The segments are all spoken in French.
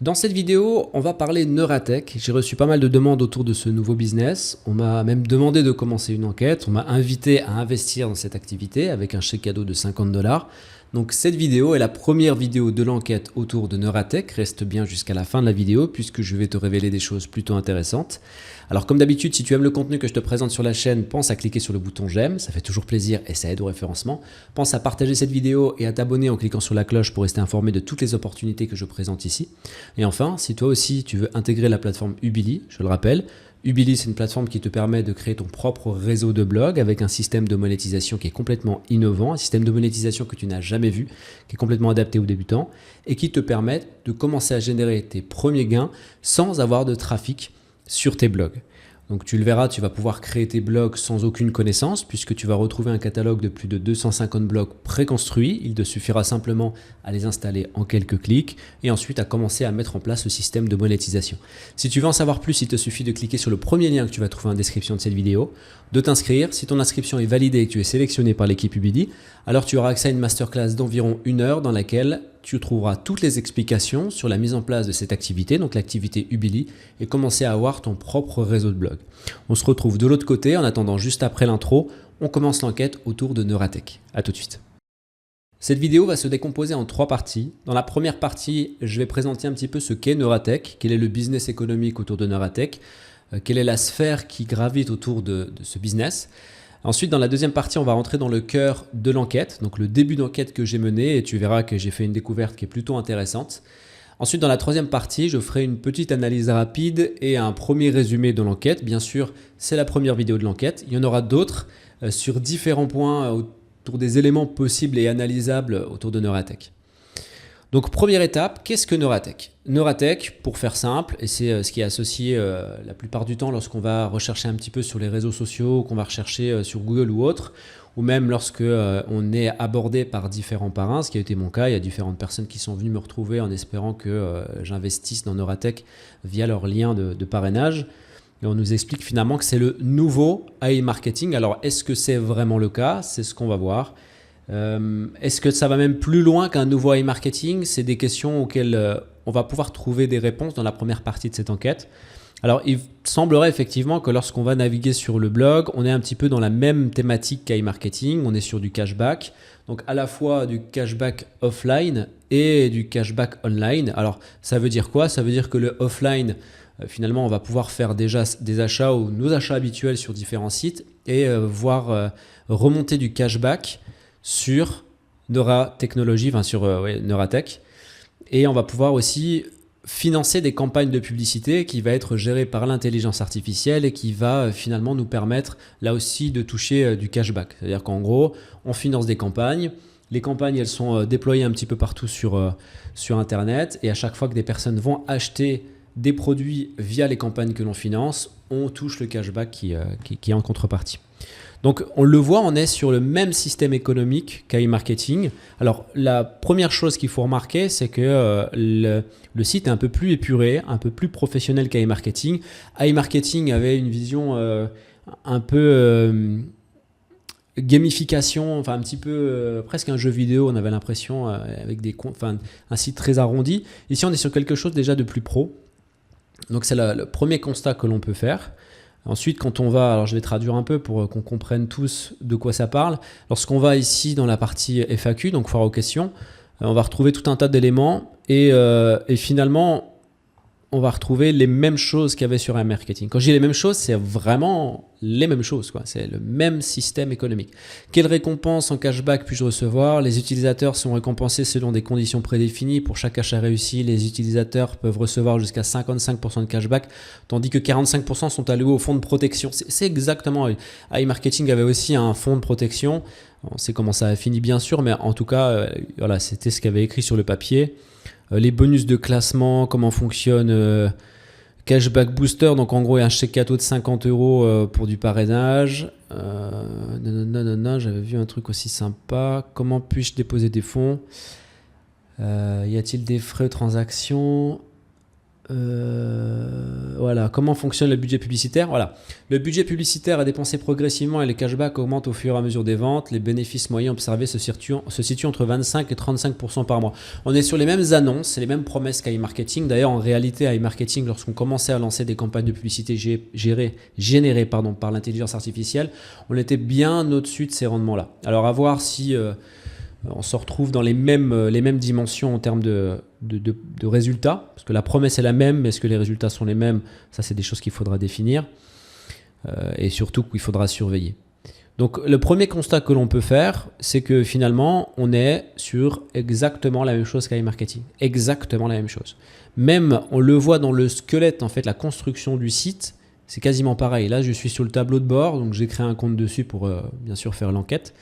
Dans cette vidéo, on va parler Neuratech. J'ai reçu pas mal de demandes autour de ce nouveau business. On m'a même demandé de commencer une enquête. On m'a invité à investir dans cette activité avec un chèque cadeau de 50 $. Donc cette vidéo est la première vidéo de l'enquête autour de Neuratech. Reste bien jusqu'à la fin de la vidéo puisque je vais te révéler des choses plutôt intéressantes. Alors comme d'habitude, si tu aimes le contenu que je te présente sur la chaîne, pense à cliquer sur le bouton j'aime, ça fait toujours plaisir et ça aide au référencement. Pense à partager cette vidéo et à t'abonner en cliquant sur la cloche pour rester informé de toutes les opportunités que je présente ici. Et enfin, si toi aussi tu veux intégrer la plateforme Ubili, je le rappelle, Ubili, c'est une plateforme qui te permet de créer ton propre réseau de blogs avec un système de monétisation qui est complètement innovant, un système de monétisation que tu n'as jamais vu, qui est complètement adapté aux débutants et qui te permet de commencer à générer tes premiers gains sans avoir de trafic sur tes blogs. Donc tu le verras, tu vas pouvoir créer tes blogs sans aucune connaissance puisque tu vas retrouver un catalogue de plus de 250 blogs préconstruits. Il te suffira simplement à les installer en quelques clics et ensuite à commencer à mettre en place le système de monétisation. Si tu veux en savoir plus, il te suffit de cliquer sur le premier lien que tu vas trouver en description de cette vidéo, de t'inscrire. Si ton inscription est validée et que tu es sélectionné par l'équipe Ubili, alors tu auras accès à une masterclass d'environ 1 heure dans laquelle tu trouveras toutes les explications sur la mise en place de cette activité, donc l'activité Ubili, et commencer à avoir ton propre réseau de blog. On se retrouve de l'autre côté. En attendant, juste après l'intro, on commence l'enquête autour de Neuratech. A tout de suite. Cette vidéo va se décomposer en 3 parties. Dans la première partie, je vais présenter un petit peu ce qu'est Neuratech, quel est le business économique autour de Neuratech, quelle est la sphère qui gravite autour de ce business. Ensuite, dans la deuxième partie, on va rentrer dans le cœur de l'enquête, donc le début d'enquête que j'ai mené, et tu verras que j'ai fait une découverte qui est plutôt intéressante. Ensuite, dans la troisième partie, je ferai une petite analyse rapide et un premier résumé de l'enquête. Bien sûr, c'est la première vidéo de l'enquête. Il y en aura d'autres sur différents points autour des éléments possibles et analysables autour de Neuratech. Donc première étape, qu'est-ce que Neuratech? Neuratech, pour faire simple, et c'est ce qui est associé la plupart du temps lorsqu'on va rechercher un petit peu sur les réseaux sociaux, qu'on va rechercher sur Google ou autre, ou même lorsque on est abordé par différents parrains, ce qui a été mon cas. Il y a différentes personnes qui sont venues me retrouver en espérant que j'investisse dans Neuratech via leur lien de parrainage. Et on nous explique finalement que c'est le nouveau AI marketing. Alors est-ce que c'est vraiment le cas? C'est ce qu'on va voir. Est-ce que ça va même plus loin qu'un nouveau AI marketing? C'est des questions auxquelles on va pouvoir trouver des réponses dans la première partie de cette enquête. Alors, il semblerait effectivement que lorsqu'on va naviguer sur le blog, on est un petit peu dans la même thématique qu'AI marketing. On est sur du cashback, donc à la fois du cashback offline et du cashback online. Alors, ça veut dire quoi? Ça veut dire que le offline, finalement, on va pouvoir faire déjà des achats ou nos achats habituels sur différents sites et voir remonter du cashback sur Neuratechnologie, enfin sur Neuratech. Et on va pouvoir aussi financer des campagnes de publicité qui va être gérées par l'intelligence artificielle et qui va finalement nous permettre là aussi de toucher du cashback. C'est-à-dire qu'en gros, on finance des campagnes. Les campagnes, elles sont déployées un petit peu partout sur Internet et à chaque fois que des personnes vont acheter des produits via les campagnes que l'on finance, on touche le cashback qui est en contrepartie. Donc on le voit, on est sur le même système économique qu'AI Marketing. Alors la première chose qu'il faut remarquer, c'est que le site est un peu plus épuré, un peu plus professionnel qu'AI Marketing. AI Marketing avait une vision un peu gamification, enfin un petit peu presque un jeu vidéo, on avait l'impression avec un site très arrondi. Ici on est sur quelque chose déjà de plus pro. Donc c'est le premier constat que l'on peut faire. Ensuite, quand on va, alors je vais traduire un peu pour qu'on comprenne tous de quoi ça parle. Lorsqu'on va ici dans la partie FAQ, donc foire aux questions, on va retrouver tout un tas d'éléments et finalement, on va retrouver les mêmes choses qu'il y avait sur un marketing. Quand je dis les mêmes choses, c'est vraiment les mêmes choses, quoi. C'est le même système économique. Quelles récompenses en cashback puis-je recevoir? Les utilisateurs sont récompensés selon des conditions prédéfinies. Pour chaque achat réussi, les utilisateurs peuvent recevoir jusqu'à 55% de cashback, tandis que 45% sont alloués au fonds de protection. C'est exactement... AI Marketing avait aussi un fonds de protection. On sait comment ça a fini, bien sûr, mais en tout cas, voilà, c'était ce qu'il y avait écrit sur le papier. Les bonus de classement, comment fonctionne Cashback Booster, donc en gros il y a un chèque cadeau de 50 € pour du parrainage. J'avais vu un truc aussi sympa. Comment puis-je déposer des fonds? Y a-t-il des frais de transaction? Voilà, comment fonctionne le budget publicitaire? Voilà, le budget publicitaire est dépensé progressivement et les cashbacks augmentent au fur et à mesure des ventes. Les bénéfices moyens observés se situent entre 25 et 35% par mois. On est sur les mêmes annonces, les mêmes promesses qu'iMarketing. D'ailleurs, en réalité, iMarketing, lorsqu'on commençait à lancer des campagnes de publicité générées par l'intelligence artificielle, on était bien au-dessus de ces rendements-là. Alors, à voir si on se retrouve dans les mêmes dimensions en termes de résultats, parce que la promesse est la même, mais est-ce que les résultats sont les mêmes? Ça, c'est des choses qu'il faudra définir et surtout qu'il faudra surveiller. Donc, le premier constat que l'on peut faire, c'est que finalement, on est sur exactement la même chose qu'iMarketing. Exactement la même chose. Même, on le voit dans le squelette, en fait, la construction du site, c'est quasiment pareil. Là, je suis sur le tableau de bord, donc j'ai créé un compte dessus pour bien sûr faire l'enquête.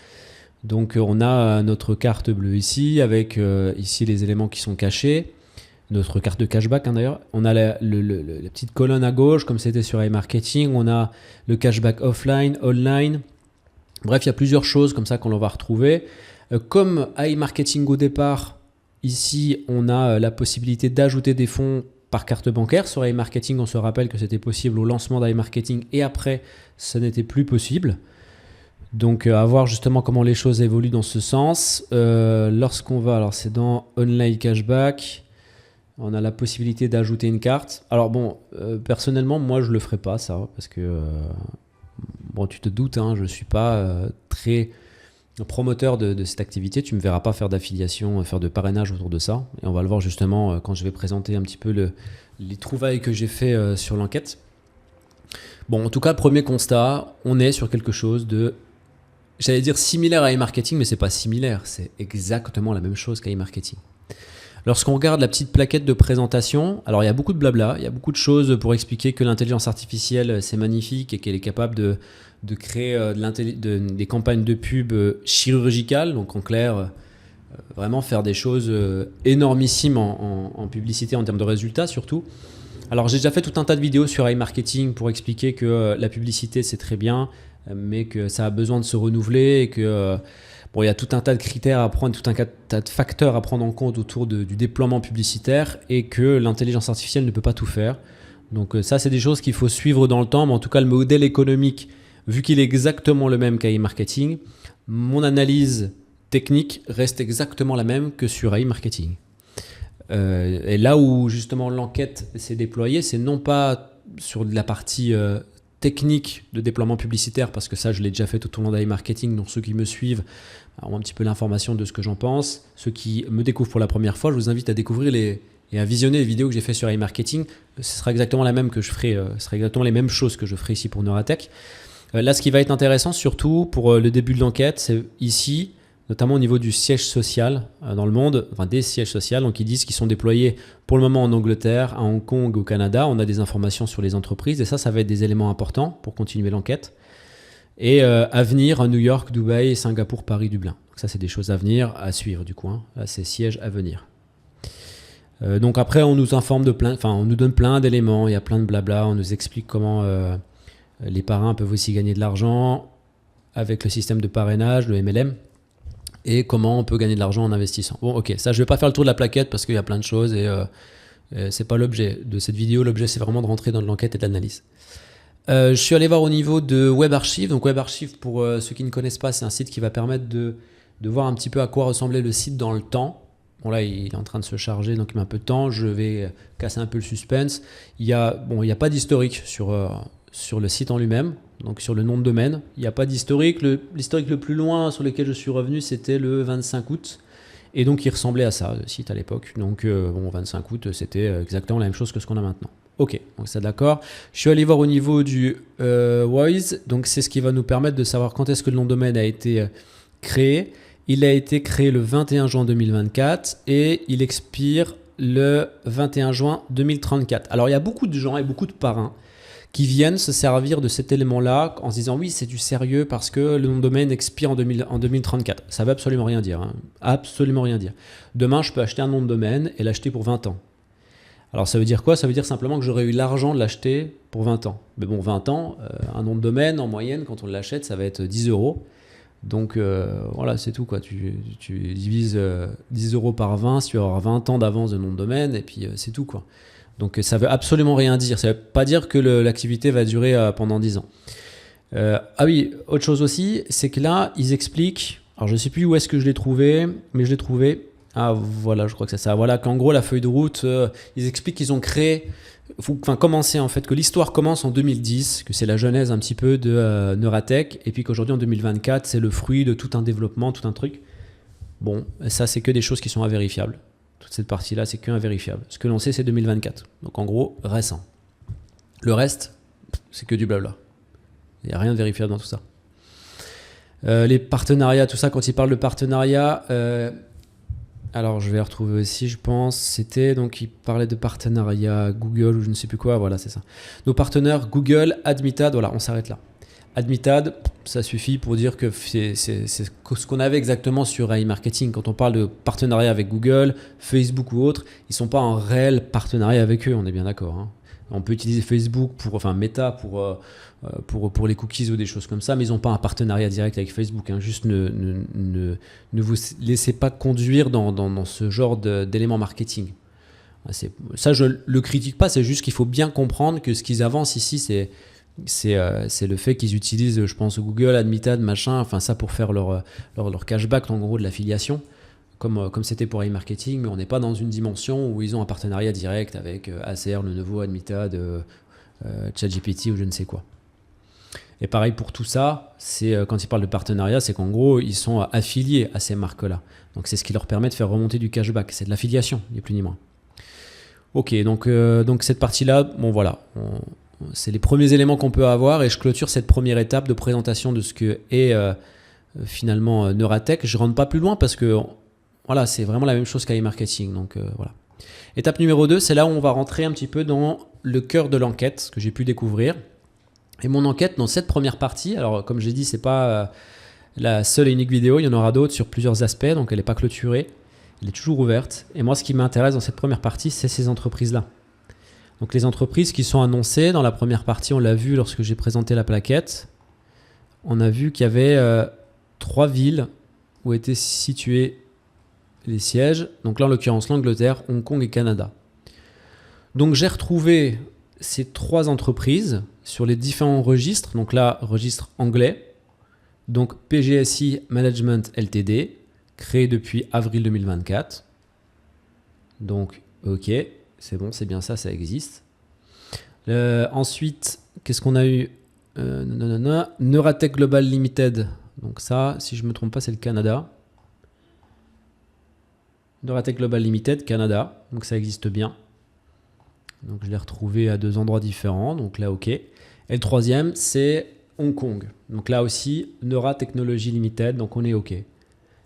Donc on a notre carte bleue ici, avec ici les éléments qui sont cachés, notre carte de cashback d'ailleurs. On a la petite colonne à gauche, comme c'était sur iMarketing, on a le cashback offline, online. Bref, il y a plusieurs choses comme ça qu'on va retrouver. Comme iMarketing au départ, ici on a la possibilité d'ajouter des fonds par carte bancaire. Sur iMarketing, on se rappelle que c'était possible au lancement d'iMarketing et après, ce n'était plus possible. Donc à voir justement comment les choses évoluent dans ce sens. Lorsqu'on va, alors c'est dans Online Cashback, on a la possibilité d'ajouter une carte. Alors bon, personnellement, moi je le ferai pas ça, parce que, bon tu te doutes, hein, je ne suis pas très promoteur de cette activité. Tu ne me verras pas faire d'affiliation, faire de parrainage autour de ça. Et on va le voir justement quand je vais présenter un petit peu les trouvailles que j'ai fait sur l'enquête. Bon, en tout cas, premier constat, on est sur quelque chose de... J'allais dire similaire à iMarketing, mais c'est pas similaire, c'est exactement la même chose qu'iMarketing. Lorsqu'on regarde la petite plaquette de présentation, alors il y a beaucoup de blabla, il y a beaucoup de choses pour expliquer que l'intelligence artificielle c'est magnifique et qu'elle est capable de créer des campagnes de pub chirurgicales, donc en clair, vraiment faire des choses énormissimes en publicité en termes de résultats surtout. Alors j'ai déjà fait tout un tas de vidéos sur iMarketing pour expliquer que la publicité c'est très bien, mais que ça a besoin de se renouveler et que bon, il y a tout un tas de critères à prendre, tout un tas de facteurs à prendre en compte autour du déploiement publicitaire et que l'intelligence artificielle ne peut pas tout faire. Donc ça, c'est des choses qu'il faut suivre dans le temps, mais en tout cas, le modèle économique, vu qu'il est exactement le même qu'iMarketing, mon analyse technique reste exactement la même que sur iMarketing. Et là où justement l'enquête s'est déployée, c'est non pas sur de la partie technique de déploiement publicitaire, parce que ça je l'ai déjà fait tout au long d'iMarketing, donc ceux qui me suivent ont un petit peu l'information de ce que j'en pense. Ceux qui me découvrent pour la première fois, je vous invite à découvrir et à visionner les vidéos que j'ai fait sur iMarketing. Ce sera exactement la même que je ferai, ce sera exactement les mêmes choses que je ferai ici pour Neuratech. Là, ce qui va être intéressant surtout pour le début de l'enquête, c'est ici, notamment au niveau du siège social dans le monde, enfin des sièges sociaux, donc ils disent qu'ils sont déployés pour le moment en Angleterre, à Hong Kong, au Canada. On a des informations sur les entreprises et ça va être des éléments importants pour continuer l'enquête. Et à venir à New York, Dubaï, Singapour, Paris, Dublin. Donc ça, c'est des choses à venir, à suivre du coup. Hein. Là, c'est sièges à venir. Donc après, on nous informe on nous donne plein d'éléments, il y a plein de blabla, on nous explique comment les parrains peuvent aussi gagner de l'argent avec le système de parrainage, le MLM. Et comment on peut gagner de l'argent en investissant. Bon, ok, ça, je ne vais pas faire le tour de la plaquette parce qu'il y a plein de choses et ce n'est pas l'objet de cette vidéo. L'objet, c'est vraiment de rentrer dans l'enquête et de l'analyse. Je suis allé voir au niveau de Web Archive. Donc, Web Archive, pour ceux qui ne connaissent pas, c'est un site qui va permettre de voir un petit peu à quoi ressemblait le site dans le temps. Bon, là, il est en train de se charger, donc il met un peu de temps. Je vais casser un peu le suspense. Il n'y a pas d'historique sur le site en lui-même, donc sur le nom de domaine. Il n'y a pas d'historique. L'historique le plus loin sur lequel je suis revenu, c'était le 25 août. Et donc, il ressemblait à ça, le site à l'époque. Donc, 25 août, c'était exactement la même chose que ce qu'on a maintenant. Ok, donc ça d'accord. Je suis allé voir au niveau du WOIS. Donc, c'est ce qui va nous permettre de savoir quand est-ce que le nom de domaine a été créé. Il a été créé le 21 juin 2024 et il expire le 21 juin 2034. Alors, il y a beaucoup de gens et beaucoup de parrains qui viennent se servir de cet élément-là en se disant oui, c'est du sérieux parce que le nom de domaine expire en 2034. Ça ne veut absolument rien dire. Hein. Absolument rien dire. Demain, je peux acheter un nom de domaine et l'acheter pour 20 ans. Alors, ça veut dire quoi? Ça veut dire simplement que j'aurais eu l'argent de l'acheter pour 20 ans. Mais bon, 20 ans, un nom de domaine, en moyenne, quand on l'achète, ça va être 10 €. Donc voilà, c'est tout quoi. Tu divises 10 euros par 20 si tu vas avoir 20 ans d'avance de nom de domaine et puis c'est tout quoi. Donc ça veut absolument rien dire. Ça veut pas dire que l'activité va durer pendant 10 ans. Ah oui, autre chose aussi, c'est que là, ils expliquent, alors je sais plus où est-ce que je l'ai trouvé, mais je l'ai trouvé. Ah voilà, je crois que c'est ça. Voilà qu'en gros, la feuille de route, ils expliquent qu'ils ont créé, enfin commencé en fait, que l'histoire commence en 2010, que c'est la genèse un petit peu de Neuratech, et puis qu'aujourd'hui en 2024, c'est le fruit de tout un développement, tout un truc. Bon, ça c'est que des choses qui sont invérifiables. Toute cette partie-là, c'est que invérifiable. Ce que l'on sait, c'est 2024. Donc en gros, récent. Le reste, c'est que du blabla. Il n'y a rien de vérifiable dans tout ça. Les partenariats, tout ça, quand ils parlent de partenariat, alors je vais retrouver aussi, je pense, c'était, donc ils parlaient de partenariat Google ou je ne sais plus quoi, voilà, c'est ça. Nos partenaires Google, Admitad, voilà, on s'arrête là. Admitad, ça suffit pour dire que c'est ce qu'on avait exactement sur AI Marketing. Quand on parle de partenariat avec Google, Facebook ou autre, ils ne sont pas en réel partenariat avec eux, on est bien d'accord. Hein. On peut utiliser Facebook, enfin Meta pour les cookies ou des choses comme ça, mais ils n'ont pas un partenariat direct avec Facebook. Hein. Juste ne vous laissez pas conduire dans ce genre d'éléments marketing. Ça, je ne le critique pas, c'est juste qu'il faut bien comprendre que ce qu'ils avancent ici, c'est le fait qu'ils utilisent, je pense, Google, Admitad, machin, enfin ça pour faire leur cashback, en gros, de l'affiliation. Comme c'était pour iMarketing, mais on n'est pas dans une dimension où ils ont un partenariat direct avec ACR, le nouveau Admitad, ChatGPT ou je ne sais quoi. Et pareil pour tout ça, c'est quand ils parlent de partenariat, c'est qu'en gros, ils sont affiliés à ces marques-là. Donc c'est ce qui leur permet de faire remonter du cashback. C'est de l'affiliation, ni plus ni moins. Ok, donc cette partie-là, bon voilà, c'est les premiers éléments qu'on peut avoir et je clôture cette première étape de présentation de ce que est finalement Neuratech. Je ne rentre pas plus loin parce que voilà, c'est vraiment la même chose qu'AI Marketing. Donc voilà. Étape numéro 2, c'est là où on va rentrer un petit peu dans le cœur de l'enquête que j'ai pu découvrir. Et mon enquête dans cette première partie, alors comme j'ai dit, c'est pas la seule et unique vidéo, il y en aura d'autres sur plusieurs aspects, donc elle n'est pas clôturée, elle est toujours ouverte. Et moi, ce qui m'intéresse dans cette première partie, c'est ces entreprises-là. Donc les entreprises qui sont annoncées dans la première partie, on l'a vu lorsque j'ai présenté la plaquette, on a vu qu'il y avait 3 villes où étaient situés les sièges, donc là en l'occurrence l'Angleterre, Hong Kong et Canada. Donc j'ai retrouvé ces 3 entreprises sur les différents registres, donc là registre anglais, donc PGSI Management Ltd, créé depuis avril 2024. Donc ok, c'est bon, c'est bien ça, ça existe. Ensuite, qu'est-ce qu'on a eu Neuratech Global Limited, donc ça, si je ne me trompe pas, c'est le Canada. Neuratech Global Limited, Canada, donc ça existe bien. Donc je l'ai retrouvé à 2 endroits différents, donc là ok. Et le troisième, c'est Hong Kong. Donc là aussi, Neura Technology Limited, donc on est ok.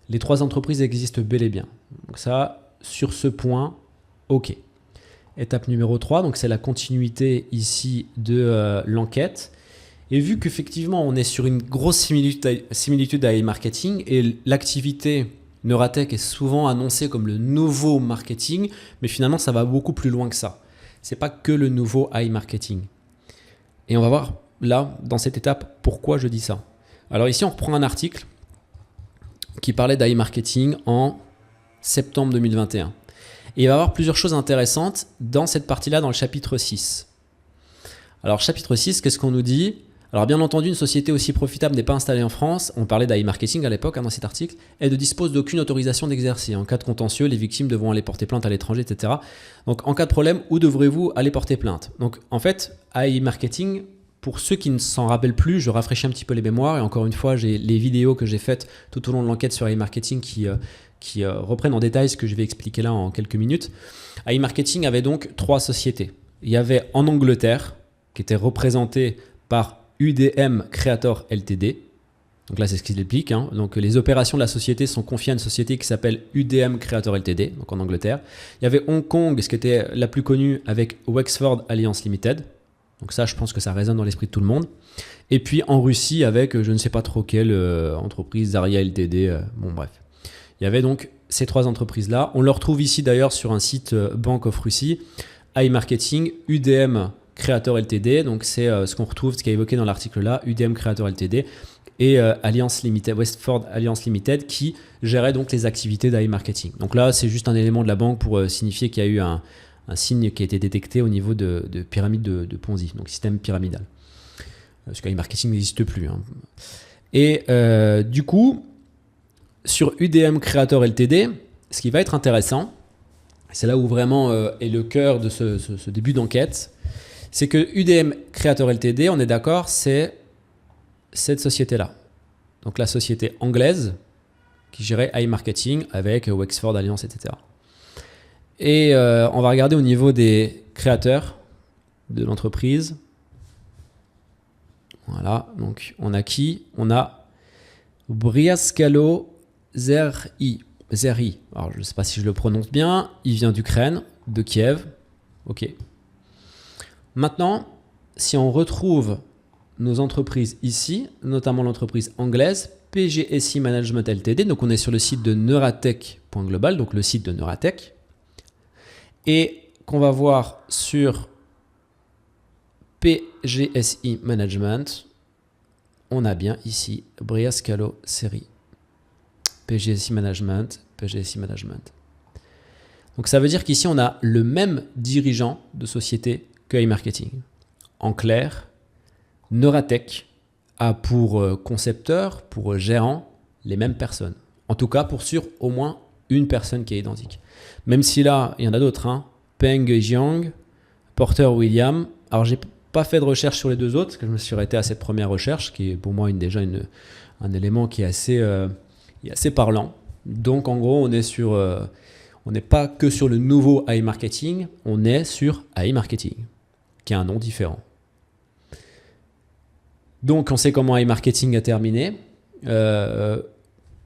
Les 3 entreprises existent bel et bien. Donc ça, sur ce point, ok. Étape numéro 3, donc c'est la continuité ici de l'enquête. Et vu qu'effectivement, on est sur une grosse similitude à e-marketing et l'activité Neuratech est souvent annoncée comme le nouveau marketing, mais finalement, ça va beaucoup plus loin que ça. C'est pas que le nouveau e-marketing. Et on va voir là, dans cette étape, pourquoi je dis ça. Alors ici, on reprend un article qui parlait d'e-marketing en septembre 2021. Et il va y avoir plusieurs choses intéressantes dans cette partie-là, dans le chapitre 6. Alors, chapitre 6, qu'est-ce qu'on nous dit ? Alors, bien entendu, une société aussi profitable n'est pas installée en France. On parlait d'e-marketing à l'époque, dans cet article. Elle ne dispose d'aucune autorisation d'exercer. En cas de contentieux, les victimes devront aller porter plainte à l'étranger, etc. Donc, en cas de problème, où devrez-vous aller porter plainte ? Donc, en fait, e-marketing, pour ceux qui ne s'en rappellent plus, je rafraîchis un petit peu les mémoires. Et encore une fois, j'ai les vidéos que j'ai faites tout au long de l'enquête sur e-marketing qui reprennent en détail ce que je vais expliquer là en quelques minutes. e-marketing avait donc 3 sociétés. Il y avait en Angleterre, qui était représentée par UDM Creator Ltd. Donc là, c'est ce qu'il explique. Hein. Donc les opérations de la société sont confiées à une société qui s'appelle UDM Creator Ltd, donc en Angleterre. Il y avait Hong Kong, ce qui était la plus connue, avec Wexford Alliance Limited. Donc ça, je pense que ça résonne dans l'esprit de tout le monde. Et puis en Russie, avec je ne sais pas trop quelle entreprise, Zaria Ltd. Bon, bref. Il y avait donc ces 3 entreprises-là. On le retrouve ici d'ailleurs sur un site Bank of Russie, e-marketing, UDM Creator Ltd. Donc c'est ce qu'on retrouve, ce qui est évoqué dans l'article là, UDM Creator Ltd. et Alliance Limited, Westford Alliance Limited, qui gérait donc les activités d'AI marketing. Donc là, c'est juste un élément de la banque pour signifier qu'il y a eu un signe qui a été détecté au niveau de pyramide de Ponzi, donc système pyramidal. Parce qu'AI marketing n'existe plus. Hein. Et du coup, sur UDM Creator Ltd, ce qui va être intéressant, c'est là où vraiment est le cœur de ce début d'enquête, c'est que UDM Creator Ltd, on est d'accord, c'est cette société-là. Donc la société anglaise qui gérait AI Marketing avec Wexford Alliance, etc. Et on va regarder au niveau des créateurs de l'entreprise. Voilà, donc on a qui? On a Briaskalo Zeri. Alors je ne sais pas si je le prononce bien. Il vient d'Ukraine, de Kiev. Ok. Maintenant, si on retrouve nos entreprises ici, notamment l'entreprise anglaise, PGSI Management Ltd. Donc on est sur le site de Neuratech.global, donc le site de Neuratech. Et qu'on va voir sur PGSI Management, on a bien ici Briaskalo Seri. PGSI Management. Donc ça veut dire qu'ici on a le même dirigeant de société que AI Marketing. En clair, Neuratech a pour concepteur, pour gérant, les mêmes personnes. En tout cas, pour sûr, au moins une personne qui est identique. Même si là, il y en a d'autres. Hein. Peng Jiang, Porter William. Alors, j'ai pas fait de recherche sur les deux autres, parce que je me suis arrêté à cette première recherche, qui est pour moi un élément qui est assez parlant. Donc, en gros, on est sur... on n'est pas que sur le nouveau AI Marketing, on est sur AI Marketing, qui a un nom différent. Donc, on sait comment AI Marketing a terminé.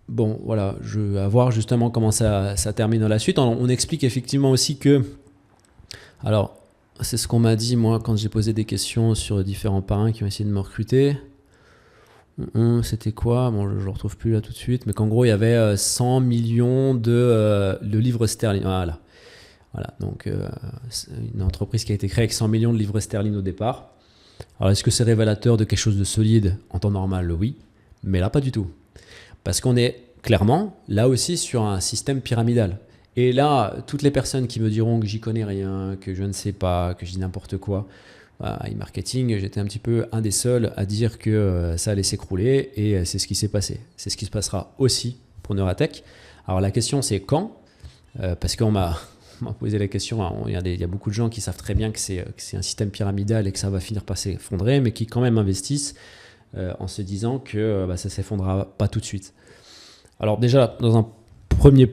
Bon, voilà, je vais voir justement comment ça termine dans la suite. On explique effectivement aussi que... Alors, c'est ce qu'on m'a dit, moi, quand j'ai posé des questions sur différents parrains qui ont essayé de me recruter. C'était quoi? Bon, je ne le retrouve plus là tout de suite, mais qu'en gros, il y avait 100 millions de livres sterling. Voilà, donc c'est une entreprise qui a été créée avec 100 millions de livres sterling au départ. Alors, est-ce que c'est révélateur de quelque chose de solide en temps normal? Oui, mais là, pas du tout. Parce qu'on est clairement, là aussi, sur un système pyramidal. Et là, toutes les personnes qui me diront que j'y connais rien, que je ne sais pas, que je dis n'importe quoi, AI Marketing, j'étais un petit peu un des seuls à dire que ça allait s'écrouler, et c'est ce qui s'est passé. C'est ce qui se passera aussi pour Neuratech. Alors la question, c'est quand? Parce qu'on m'a posé la question. Il y a beaucoup de gens qui savent très bien que c'est un système pyramidal et que ça va finir par s'effondrer, mais qui quand même investissent en se disant que ça ne s'effondrera pas tout de suite. Alors déjà, dans un premier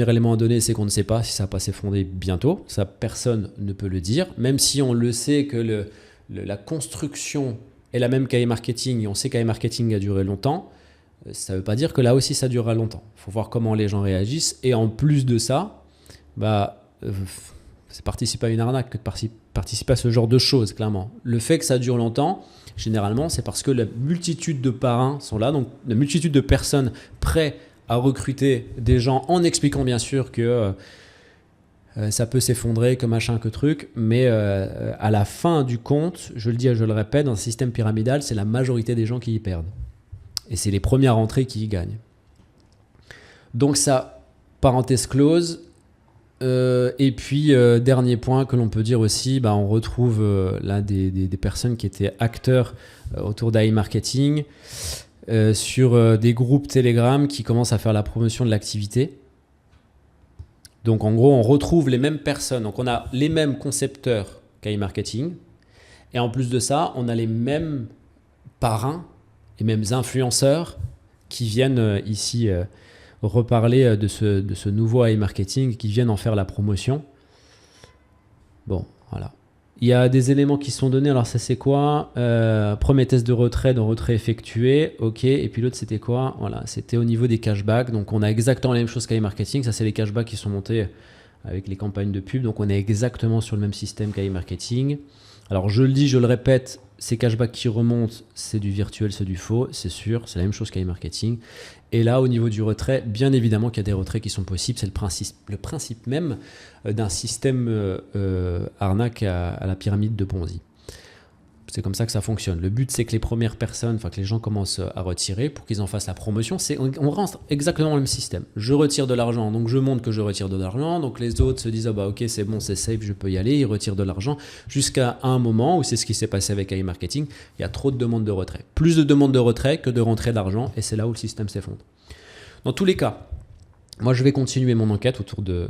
élément à donner, c'est qu'on ne sait pas si ça va pas s'effondrer bientôt. Ça, personne ne peut le dire. Même si on le sait que la construction est la même qu'AI Marketing, et on sait qu'AI Marketing a duré longtemps, ça ne veut pas dire que là aussi ça durera longtemps. Il faut voir comment les gens réagissent. Et en plus de ça, c'est participer à une arnaque que de participer à ce genre de choses, clairement. Le fait que ça dure longtemps, généralement, c'est parce que la multitude de parrains sont là, donc la multitude de personnes prêtes à recruter des gens en expliquant bien sûr que ça peut s'effondrer, que machin, que truc, mais à la fin du compte, je le dis et je le répète, dans un système pyramidal, c'est la majorité des gens qui y perdent. Et c'est les premières entrées qui y gagnent. Donc ça, parenthèse close. Et puis, dernier point que l'on peut dire aussi, on retrouve là des personnes qui étaient acteurs autour d'AI Marketing, sur des groupes Telegram qui commencent à faire la promotion de l'activité. Donc en gros, on retrouve les mêmes personnes. Donc on a les mêmes concepteurs qu'AI Marketing. Et en plus de ça, on a les mêmes parrains, les mêmes influenceurs qui viennent ici reparler de ce nouveau AI Marketing, qui viennent en faire la promotion. Bon, voilà. Il y a des éléments qui sont donnés. Alors ça c'est quoi? Premier test de retrait, effectué. Ok. Et puis l'autre c'était quoi? Voilà, c'était au niveau des cashbacks. Donc on a exactement la même chose qu'AI Marketing. Ça c'est les cashbacks qui sont montés avec les campagnes de pub. Donc on est exactement sur le même système qu'AI Marketing. Alors je le dis, je le répète, ces cashbacks qui remontent, c'est du virtuel, c'est du faux, c'est sûr. C'est la même chose qu'AI Marketing. Et là, au niveau du retrait, bien évidemment qu'il y a des retraits qui sont possibles. C'est le principe même d'un système arnaque à la pyramide de Ponzi. C'est comme ça que ça fonctionne. Le but, c'est que les premières personnes, enfin que les gens commencent à retirer pour qu'ils en fassent la promotion. On rentre exactement dans le même système. Je retire de l'argent, donc je montre que je retire de l'argent. Donc les autres se disent, ah bah ok, c'est bon, c'est safe, je peux y aller. Ils retirent de l'argent jusqu'à un moment où c'est ce qui s'est passé avec AI Marketing. Il y a trop de demandes de retrait. Plus de demandes de retrait que de rentrée d'argent, et c'est là où le système s'effondre. Dans tous les cas, moi, je vais continuer mon enquête autour de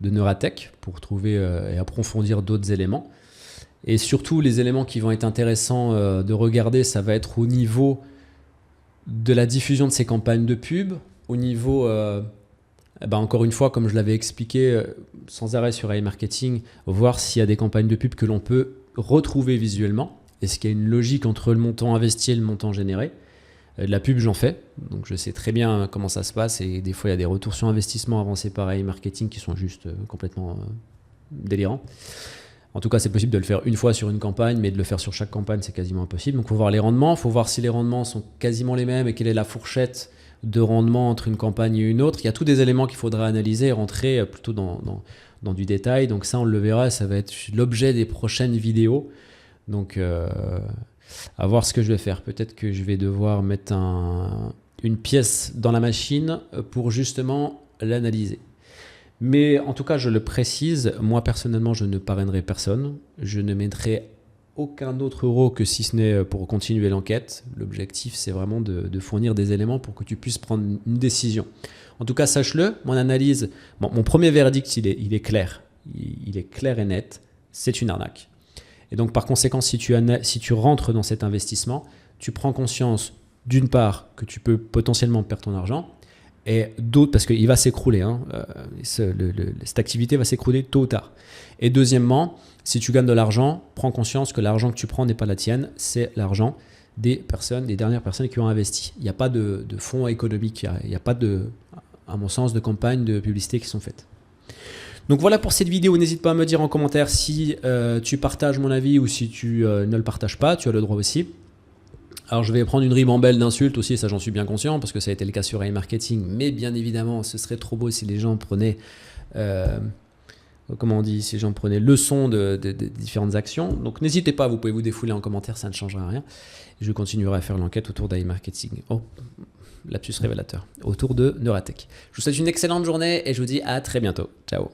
Neuratech pour trouver et approfondir d'autres éléments. Et surtout, les éléments qui vont être intéressants de regarder, ça va être au niveau de la diffusion de ces campagnes de pub, au niveau, encore une fois, comme je l'avais expliqué sans arrêt sur AI Marketing, voir s'il y a des campagnes de pub que l'on peut retrouver visuellement. Est-ce qu'il y a une logique entre le montant investi et le montant généré? De la pub, j'en fais, donc je sais très bien comment ça se passe, et des fois, il y a des retours sur investissement avancés par AI Marketing qui sont juste complètement délirants. En tout cas, c'est possible de le faire une fois sur une campagne, mais de le faire sur chaque campagne, c'est quasiment impossible. Donc, il faut voir les rendements, il faut voir si les rendements sont quasiment les mêmes et quelle est la fourchette de rendement entre une campagne et une autre. Il y a tous des éléments qu'il faudra analyser et rentrer plutôt dans du détail. Donc ça, on le verra, ça va être l'objet des prochaines vidéos. Donc, à voir ce que je vais faire. Peut-être que je vais devoir mettre une pièce dans la machine pour justement l'analyser. Mais en tout cas, je le précise, moi personnellement, je ne parrainerai personne. Je ne mettrai aucun autre euro que si ce n'est pour continuer l'enquête. L'objectif, c'est vraiment de fournir des éléments pour que tu puisses prendre une décision. En tout cas, sache-le, mon analyse, mon premier verdict, il est clair. Il est clair et net. C'est une arnaque. Et donc, par conséquent, si tu rentres dans cet investissement, tu prends conscience, d'une part, que tu peux potentiellement perdre ton argent, et d'autres, parce qu'il va s'écrouler, cette activité va s'écrouler tôt ou tard. Et deuxièmement, si tu gagnes de l'argent, prends conscience que l'argent que tu prends n'est pas la tienne, c'est l'argent des dernières personnes qui ont investi. Il n'y a pas de fonds économiques, il n'y a pas à mon sens, de campagnes de publicité qui sont faites. Donc voilà pour cette vidéo, n'hésite pas à me dire en commentaire si tu partages mon avis ou si tu ne le partages pas, tu as le droit aussi. Alors je vais prendre une ribambelle d'insultes aussi, ça j'en suis bien conscient, parce que ça a été le cas sur AI Marketing, mais bien évidemment ce serait trop beau si les gens prenaient, si les gens prenaient leçon de différentes actions. Donc n'hésitez pas, vous pouvez vous défouler en commentaire, ça ne changera rien. Et je continuerai à faire l'enquête autour d'AI Marketing. Oh, lapsus révélateur, autour de Neuratech. Je vous souhaite une excellente journée et je vous dis à très bientôt. Ciao.